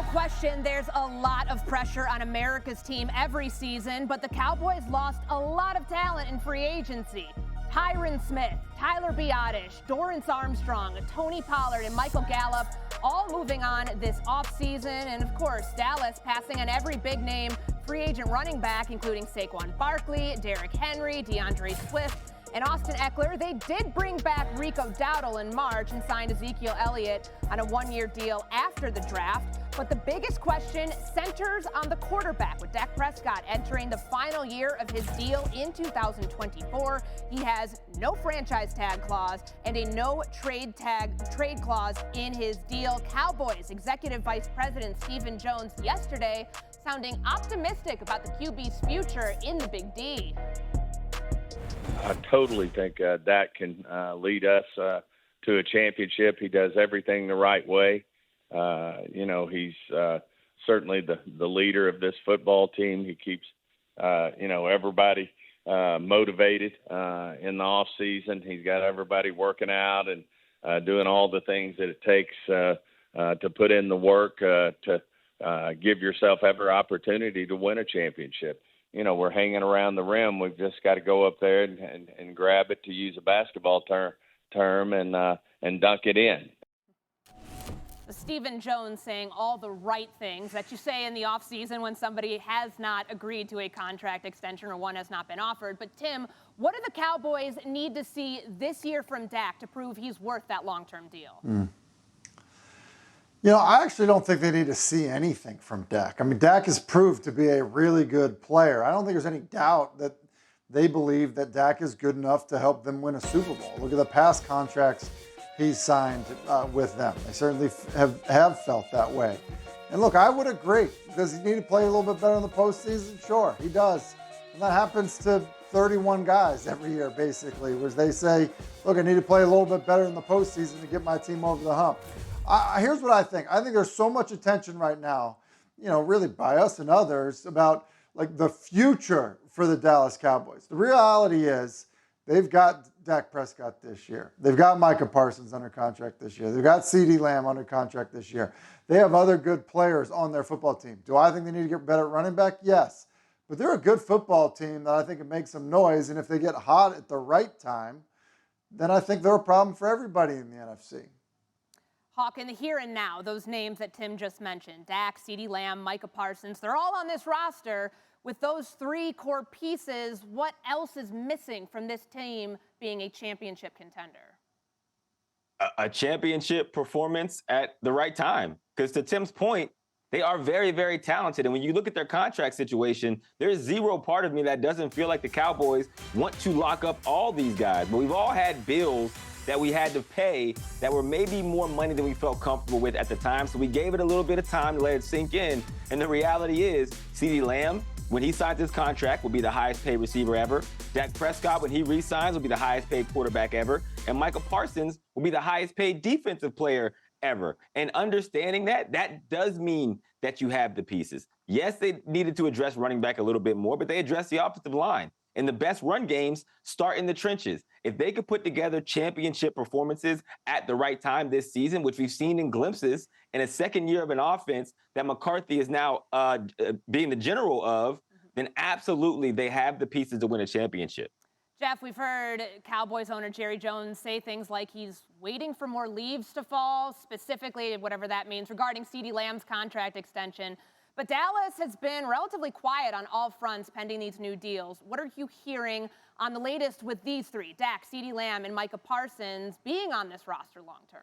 question, there's a lot of pressure on America's team every season, but the Cowboys lost a lot of talent in free agency. Tyron Smith, Tyler Biadasz, Dorrance Armstrong, Tony Pollard, and Michael Gallup all moving on this offseason. And of course, Dallas passing on every big name free agent running back, including Saquon Barkley, Derrick Henry, DeAndre Swift, and Austin Eckler. They did bring back Rico Dowdle in March and signed Ezekiel Elliott on a one-year deal after the draft. But the biggest question centers on the quarterback, with Dak Prescott entering the final year of his deal in 2024. He has no franchise tag clause and a no trade clause in his deal. Cowboys Executive Vice President Stephen Jones yesterday sounding optimistic about the QB's future in the Big D. I totally think Dak can lead us to a championship. He does everything the right way. He's certainly the leader of this football team. He keeps, everybody motivated in the off season. He's got everybody working out and doing all the things that it takes to put in the work to give yourself every opportunity to win a championship. We're hanging around the rim. We've just got to go up there and grab it, to use a basketball term, and dunk it in. Stephen Jones saying all the right things that you say in the offseason when somebody has not agreed to a contract extension or one has not been offered. But, Tim, what do the Cowboys need to see this year from Dak to prove he's worth that long-term deal? I actually don't think they need to see anything from Dak. I mean, Dak has proved to be a really good player. I don't think there's any doubt that they believe that Dak is good enough to help them win a Super Bowl. Look at the past contracts he's signed with them. They certainly have felt that way. And look, I would agree. Does he need to play a little bit better in the postseason? Sure, he does. And that happens to 31 guys every year, basically, where they say, look, I need to play a little bit better in the postseason to get my team over the hump. Here's what I think. I think there's so much attention right now, really by us and others, about like the future for the Dallas Cowboys. The reality is they've got Dak Prescott this year. They've got Micah Parsons under contract this year. They've got CeeDee Lamb under contract this year. They have other good players on their football team. Do I think they need to get better at running back? Yes. But they're a good football team that I think can make some noise. And if they get hot at the right time, then I think they're a problem for everybody in the NFC. Hawk, in the here and now, those names that Tim just mentioned, Dak, CeeDee Lamb, Micah Parsons, they're all on this roster. With those three core pieces, what else is missing from this team being a championship contender? A championship performance at the right time. Because to Tim's point, they are very, very talented. And when you look at their contract situation, there's zero part of me that doesn't feel like the Cowboys want to lock up all these guys. But we've all had bills that we had to pay that were maybe more money than we felt comfortable with at the time. So we gave it a little bit of time to let it sink in. And the reality is, CeeDee Lamb, when he signs his contract, will be the highest paid receiver ever. Dak Prescott, when he re-signs, will be the highest paid quarterback ever. And Micah Parsons will be the highest paid defensive player ever. And understanding that does mean that you have the pieces. Yes, they needed to address running back a little bit more, but they addressed the offensive line. And the best run games start in the trenches. If they could put together championship performances at the right time this season, which we've seen in glimpses in a second year of an offense that McCarthy is now being the general of, then absolutely they have the pieces to win a championship. Jeff, we've heard Cowboys owner Jerry Jones say things like he's waiting for more leaves to fall, specifically whatever that means, regarding CeeDee Lamb's contract extension. But Dallas has been relatively quiet on all fronts pending these new deals. What are you hearing on the latest with these three, Dak, CeeDee Lamb, and Micah Parsons, being on this roster long term?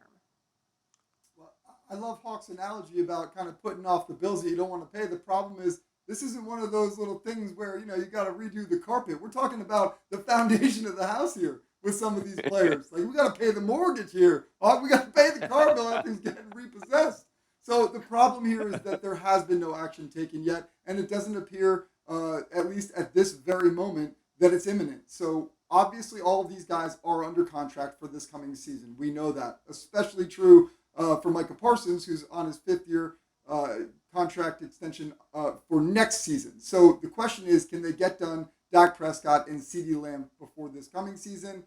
Well, I love Hawk's analogy about kind of putting off the bills that you don't want to pay. The problem is this isn't one of those little things where, you got to redo the carpet. We're talking about the foundation of the house here with some of these players. Like, we got to pay the mortgage here. We got to pay the car bill. Everything's getting repossessed. So the problem here is that there has been no action taken yet, and it doesn't appear, at least at this very moment, that it's imminent. So obviously all of these guys are under contract for this coming season. We know that. Especially true for Micah Parsons, who's on his fifth-year contract extension for next season. So the question is, can they get done Dak Prescott and CeeDee Lamb before this coming season?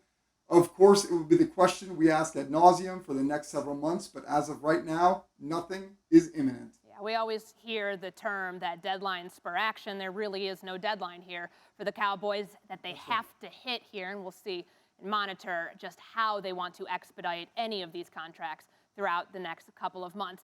Of course, it will be the question we ask ad nauseum for the next several months, but as of right now, nothing is imminent. Yeah, we always always hear the term that deadline spur action. There really is no deadline here for the Cowboys that they have to hit here, and we'll see and monitor just how they want to expedite any of these contracts throughout the next couple of months.